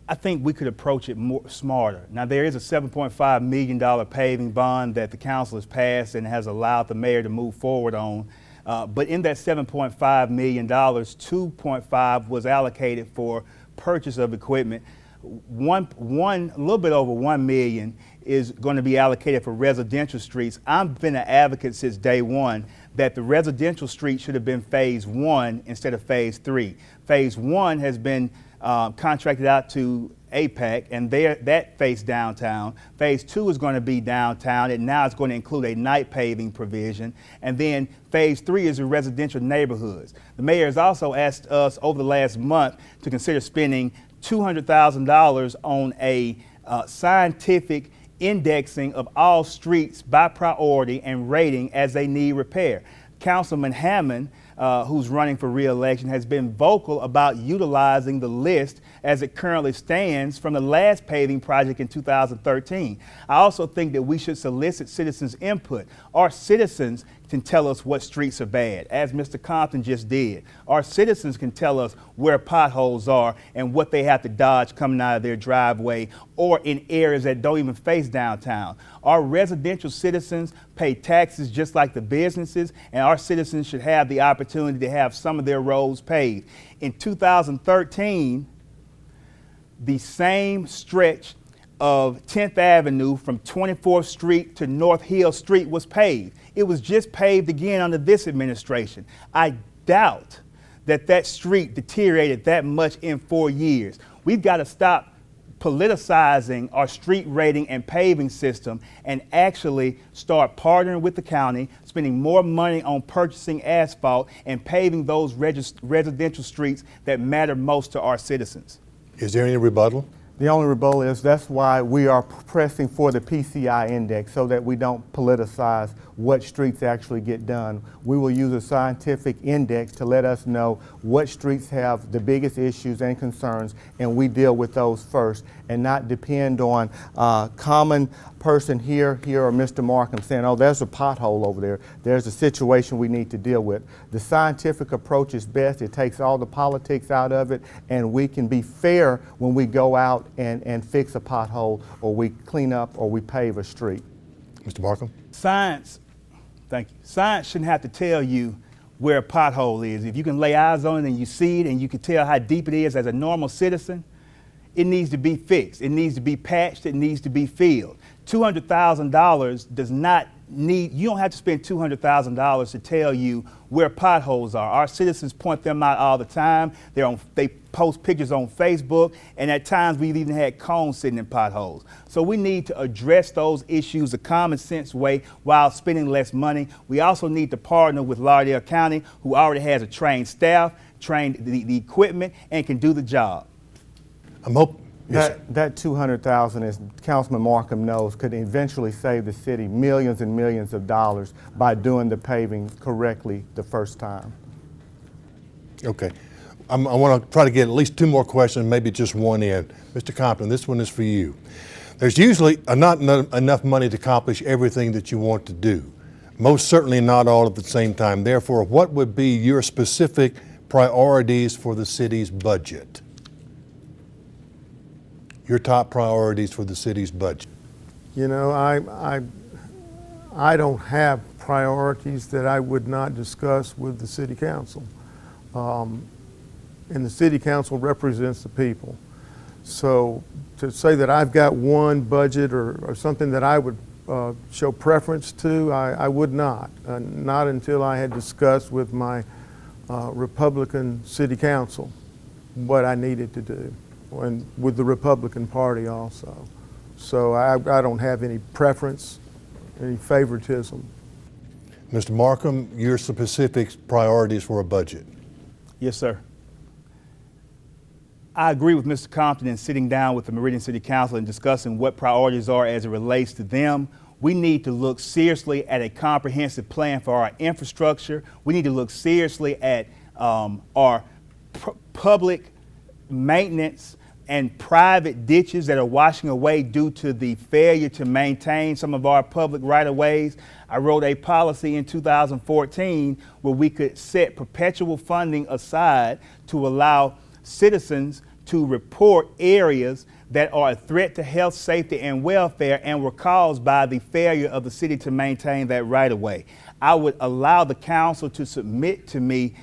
I think we could approach it more smarter. Now, there is a $7.5 million paving bond that the council has passed and has allowed the mayor to move forward on. But in that $7.5 million, $2.5 was allocated for purchase of equipment. A little bit over $1 million is going to be allocated for residential streets. I've been an advocate since day one that the residential street should have been phase 1 instead of phase 3. Phase 1 has been contracted out to APAC, and that faced downtown. Phase 2 is going to be downtown, and now it's going to include a night paving provision. And then phase 3 is in residential neighborhoods. The mayor has also asked us over the last month to consider spending $200,000 on a scientific indexing of all streets by priority and rating as they need repair. Councilman Hammond, who's running for re-election, has been vocal about utilizing the list as it currently stands from the last paving project in 2013. I also think that we should solicit citizens' input. Our citizens can tell us what streets are bad, as Mr. Compton just did. Our citizens can tell us where potholes are and what they have to dodge coming out of their driveway or in areas that don't even face downtown. Our residential citizens pay taxes just like the businesses, and our citizens should have the opportunity to have some of their roads paved. In 2013, the same stretch of 10th Avenue from 24th Street to North Hill Street was paved. It was just paved again under this administration. I doubt that that street deteriorated that much in 4 years. We've got to stop politicizing our street rating and paving system and actually start partnering with the county, spending more money on purchasing asphalt and paving those residential streets that matter most to our citizens. Is there any rebuttal? The only rebuttal is that's why we are pressing for the PCI index, so that we don't politicize what streets actually get done. We will use a scientific index to let us know what streets have the biggest issues and concerns, and we deal with those first, and not depend on common person here, or Mr. Markham saying, oh, there's a pothole over there. There's a situation we need to deal with. The scientific approach is best. It takes all the politics out of it, and we can be fair when we go out and fix a pothole, or we clean up, or we pave a street. Mr. Markham? Science, thank you. Science shouldn't have to tell you where a pothole is. If you can lay eyes on it and you see it and you can tell how deep it is as a normal citizen, it needs to be fixed. It needs to be patched. It needs to be filled. $200,000 does not need, you don't have to spend $200,000 to tell you where potholes are. Our citizens point them out all the time. They post pictures on Facebook, and at times we've even had cones sitting in potholes. So we need to address those issues a common sense way while spending less money. We also need to partner with Lauderdale County, who already has a trained staff, trained the equipment, and can do the job. I'm hoping. Yes, That $200,000, as Councilman Markham knows, could eventually save the city millions and millions of dollars by doing the paving correctly the first time. okay. I want to try to get at least two more questions, maybe just one in. Mr. Compton, this one is for you. There's usually not enough money to accomplish everything that you want to do. Most certainly not all at the same time. Therefore, what would be your specific priorities for the city's budget? Your top priorities for the city's budget? You know, I don't have priorities that I would not discuss with the city council. And the city council represents the people. So to say that I've got one budget or something that I would show preference to, I would not. Not until I had discussed with my Republican city council what I needed to do, and with the Republican Party also. So I don't have any preference, any favoritism. Mr. Markham, your specific priorities for a budget? Yes, sir. I agree with Mr. Compton in sitting down with the Meridian City Council and discussing what priorities are as it relates to them. We need to look seriously at a comprehensive plan for our infrastructure. We need to look seriously at our public maintenance and private ditches that are washing away due to the failure to maintain some of our public right-of-ways. I wrote a policy in 2014 where we could set perpetual funding aside to allow citizens to report areas that are a threat to health, safety, and welfare and were caused by the failure of the city to maintain that right-of-way. I would allow the council to submit to me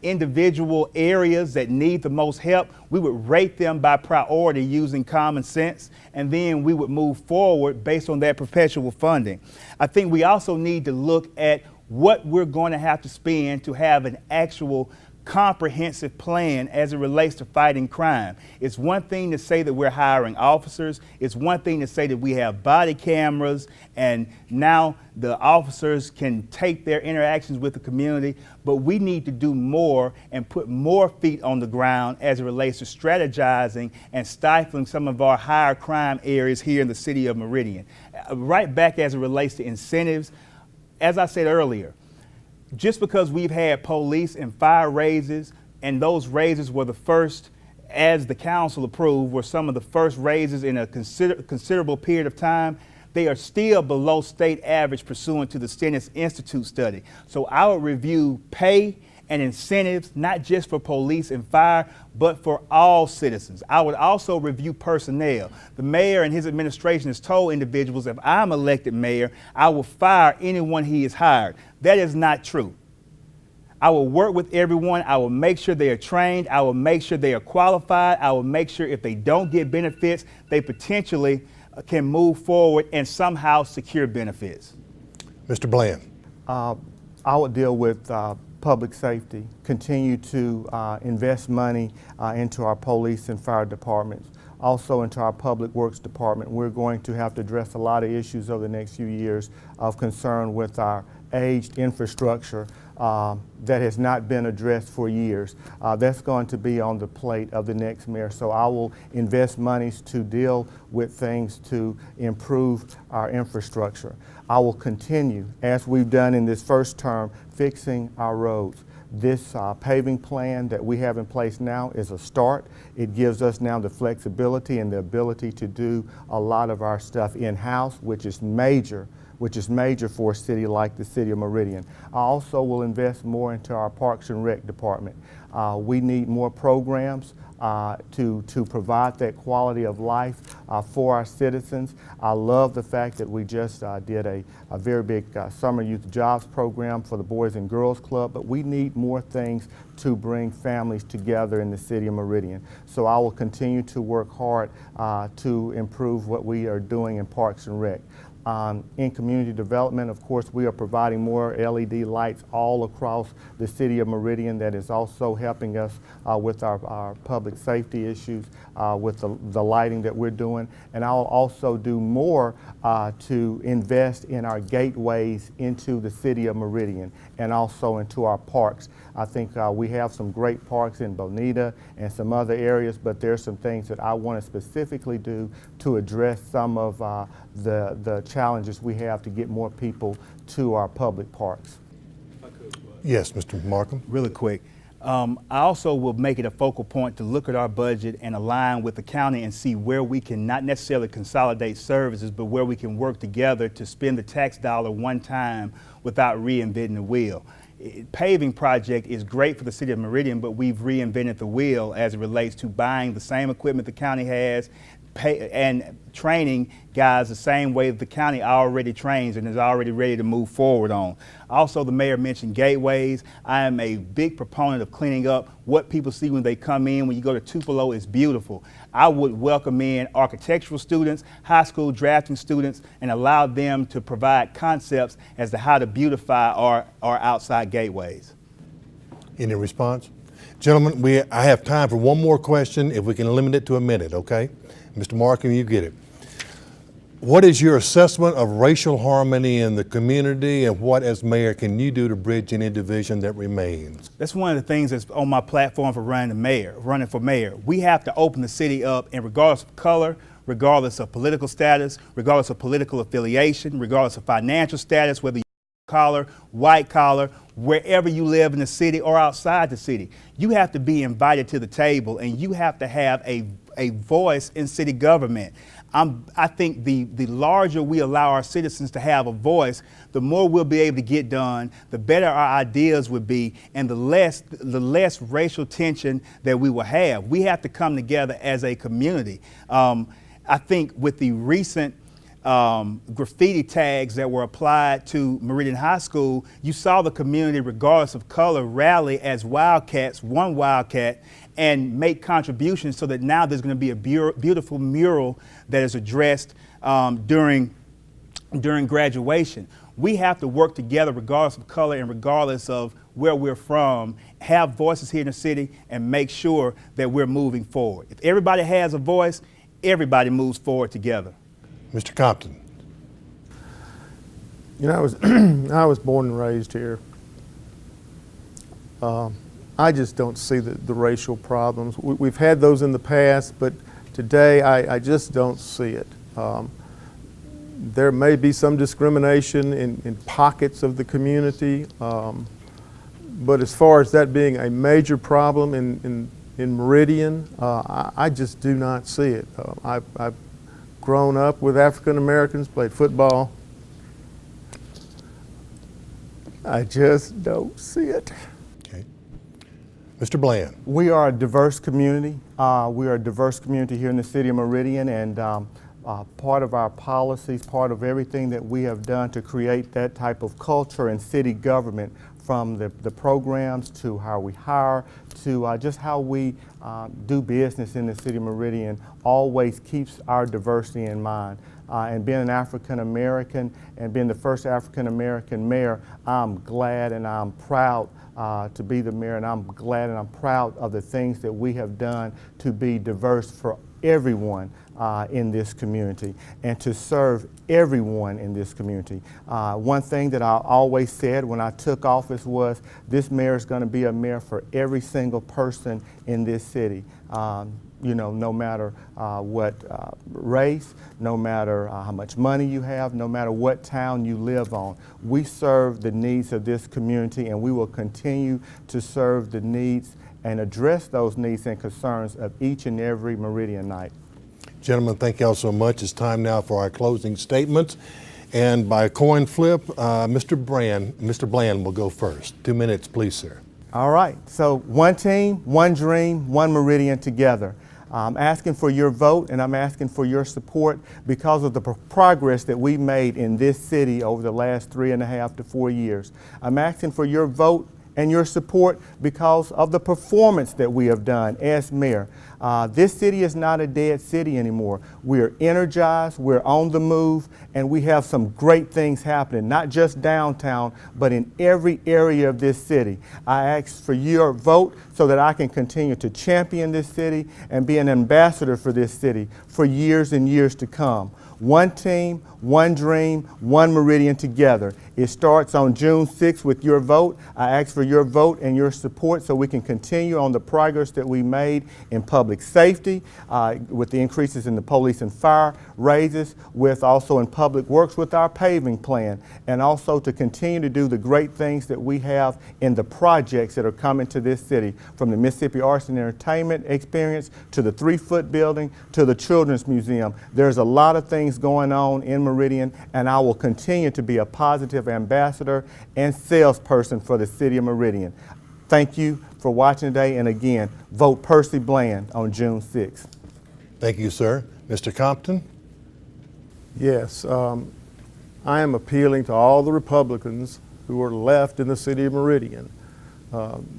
individual areas that need the most help. We would rate them by priority using common sense, and then we would move forward based on that perpetual funding. I think we also need to look at what we're going to have to spend to have an actual comprehensive plan as it relates to fighting crime. It's one thing to say that we're hiring officers. It's one thing to say that we have body cameras and now the officers can take their interactions with the community, but we need to do more and put more feet on the ground as it relates to strategizing and stifling some of our higher crime areas here in the city of Meridian. Right back as it relates to incentives, as I said earlier, just because we've had police and fire raises, and those raises were the first, as the council approved, were some of the first raises in a considerable period of time, they are still below state average pursuant to the Stennis Institute study. So I would review pay and incentives, not just for police and fire, but for all citizens. I would also review personnel. The mayor and his administration has told individuals, if I'm elected mayor, I will fire anyone he has hired. That is not true. I will work with everyone. I will make sure they are trained. I will make sure they are qualified. I will make sure if they don't get benefits, they potentially can move forward and somehow secure benefits. Mr. Bland. I would deal with public safety, continue to invest money into our police and fire departments. also into our Public Works Department. We're going to have to address a lot of issues over the next few years of concern with our aged infrastructure that has not been addressed for years. That's going to be on the plate of the next mayor. So I will invest monies to deal with things to improve our infrastructure. I will continue, as we've done in this first term, fixing our roads. This paving plan that we have in place now is a start. It gives us now the flexibility and the ability to do a lot of our stuff in-house, which is major for a city like the city of Meridian. I also will invest more into our Parks and Rec department. We need more programs to provide that quality of life for our citizens. I love the fact that we just did a very big summer youth jobs program for the Boys and Girls Club, but we need more things to bring families together in the city of Meridian. So I will continue to work hard to improve what we are doing in Parks and Rec. In community development, of course, we are providing more LED lights all across the city of Meridian. That is also helping us with our public safety issues, with the lighting that we're doing. And I'll also do more to invest in our gateways into the city of Meridian and also into our parks. I think we have some great parks in Bonita and some other areas, but there's some things that I want to specifically do to address some of the challenges we have to get more people to our public parks. Yes, Mr. Markham. Really quick. I also will make it a focal point to look at our budget and align with the county and see where we can not necessarily consolidate services, but where we can work together to spend the tax dollar one time without reinventing the wheel. Paving project is great for the city of Meridian, but we've reinvented the wheel as it relates to buying the same equipment the county has, and training guys the same way that the county already trains and is already ready to move forward on. Also, the mayor mentioned gateways. I am a big proponent of cleaning up what people see when they come in. When you go to Tupelo, it's beautiful. I would welcome in architectural students, high school drafting students, and allow them to provide concepts as to how to beautify our outside gateways. Any response? Gentlemen, I have time for one more question if we can limit it to a minute, okay? Mr. Markham, you get it. What is your assessment of racial harmony in the community, and what, as mayor, can you do to bridge any division that remains? That's one of the things that's on my platform for running for mayor. We have to open the city up, and regardless of color, regardless of political status, regardless of political affiliation, regardless of financial status, whether you're collar, white collar, wherever you live in the city or outside the city, you have to be invited to the table, and you have to have a voice in city government. I think the larger we allow our citizens to have a voice, the more we'll be able to get done, the better our ideas would be, and the less racial tension that we will have. We have to come together as a community. I think with the recent graffiti tags that were applied to Meridian High School, you saw the community, regardless of color, rally as Wildcats, one Wildcat, and make contributions so that now there's going to be a beautiful mural that is addressed during graduation. We have to work together regardless of color and regardless of where we're from, have voices here in the city, and make sure that we're moving forward. If everybody has a voice, everybody moves forward together. Mr. Compton. You know, I was born and raised here. I just don't see the racial problems. We've had those in the past, but today I just don't see it. There may be some discrimination in pockets of the community, but as far as that being a major problem in Meridian, I just do not see it. I've grown up with African Americans, played football. I just don't see it. Okay. Mr. Bland. We are a diverse community. We are a diverse community here in the city of Meridian, and part of our policies, part of everything that we have done to create that type of culture in city government, from the programs to how we hire to just how we do business in the city of Meridian, always keeps our diversity in mind. And being an African American and being the first African American mayor, I'm glad and I'm proud to be the mayor, and I'm glad and I'm proud of the things that we have done to be diverse for everyone in this community and to serve everyone in this community. One thing that I always said when I took office was this mayor is going to be a mayor for every single person in this city. You know, no matter what race, no matter how much money you have, no matter what town you live on. We serve the needs of this community, and we will continue to serve the needs and address those needs and concerns of each and every Meridianite. Gentlemen, thank you all so much. It's time now for our closing statements. And by coin flip, Mr. Bland will go first. 2 minutes, please, sir. All right, so one team, one dream, one Meridian together. I'm asking for your vote and I'm asking for your support because of the progress that we made in this city over the last 3.5 to 4 years. I'm asking for your vote and your support because of the performance that we have done as mayor. This city is not a dead city anymore. We're energized, we're on the move, and we have some great things happening, not just downtown, but in every area of this city. I ask for your vote so that I can continue to champion this city and be an ambassador for this city for years and years to come. One team, one dream, one Meridian together. It starts on June 6th with your vote. I ask for your vote and your support so we can continue on the progress that we made in public safety, with the increases in the police and fire raises, with also in public works with our paving plan, and also to continue to do the great things that we have in the projects that are coming to this city, from the Mississippi Arts and Entertainment Experience to the 3-foot building to the Children's Museum. There's a lot of things going on in Meridian, and I will continue to be a positive ambassador and salesperson for the city of Meridian. Thank you for watching today, and again, vote Percy Bland on June 6th. Thank you, sir. Mr. Compton? Yes, I am appealing to all the Republicans who are left in the city of Meridian.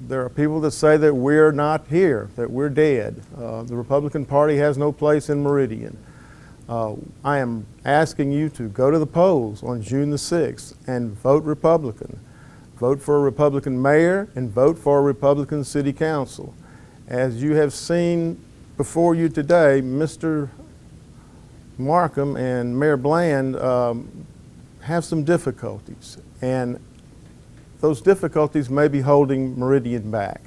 There are people that say that we're not here, that we're dead. The Republican Party has no place in Meridian. I am asking you to go to the polls on June the 6th and vote Republican. Vote for a Republican mayor and vote for a Republican city council. As you have seen before you today, Mr. Markham and Mayor Bland have some difficulties, and those difficulties may be holding Meridian back.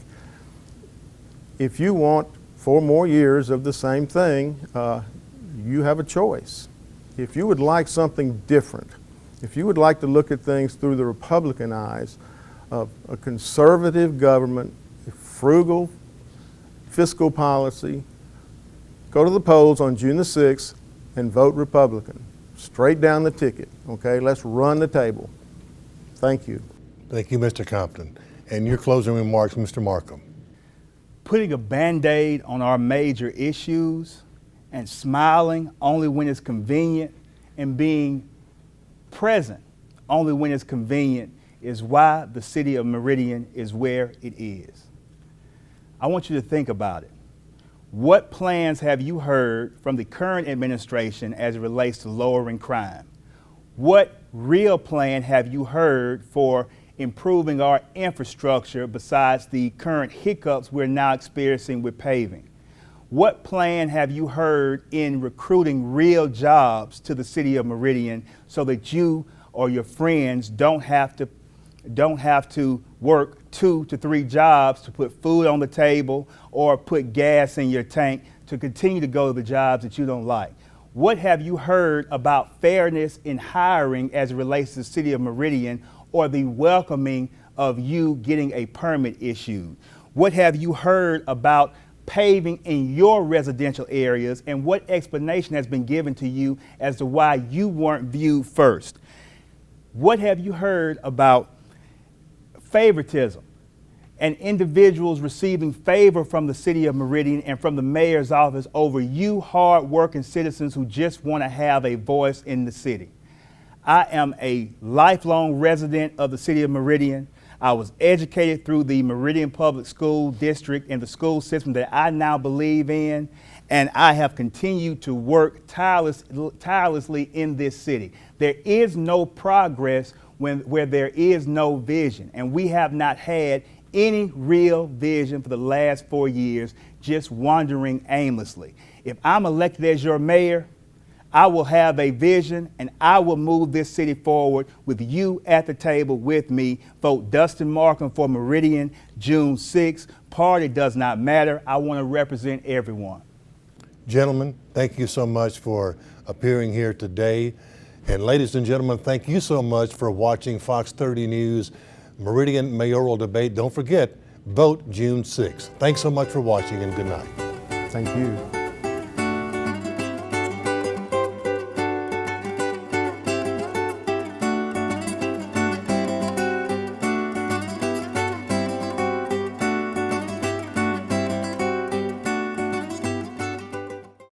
If you want 4 more years of the same thing, you have a choice. If you would like something different, if you would like to look at things through the Republican eyes of a conservative government, a frugal fiscal policy, go to the polls on June the 6th and vote Republican. Straight down the ticket, okay? Let's run the table. Thank you. Thank you, Mr. Compton. And your closing remarks, Mr. Markham. Putting a Band-Aid on our major issues and smiling only when it's convenient and being present only when it's convenient is why the city of Meridian is where it is. I want you to think about it. What plans have you heard from the current administration as it relates to lowering crime? What real plan have you heard for improving our infrastructure besides the current hiccups we're now experiencing with paving? What plan have you heard in recruiting real jobs to the city of Meridian so that you or your friends don't have to work 2 to 3 jobs to put food on the table or put gas in your tank to continue to go to the jobs that you don't like? What have you heard about fairness in hiring as it relates to the city of Meridian, or the welcoming of you getting a permit issued? What have you heard about paving in your residential areas, and what explanation has been given to you as to why you weren't viewed first? What have you heard about favoritism and individuals receiving favor from the city of Meridian and from the mayor's office over you hard-working citizens who just want to have a voice in the city? I am a lifelong resident of the city of Meridian. I was educated through the Meridian Public School District and the school system that I now believe in, and I have continued to work tirelessly in this city. There is no progress where there is no vision, and we have not had any real vision for the last 4 years, just wandering aimlessly. If I'm elected as your mayor, I will have a vision and I will move this city forward with you at the table with me. Vote Dustin Markham for Meridian, June 6th. Party does not matter. I want to represent everyone. Gentlemen, thank you so much for appearing here today. And ladies and gentlemen, thank you so much for watching Fox 30 News Meridian Mayoral Debate. Don't forget, vote June 6th. Thanks so much for watching and good night. Thank you.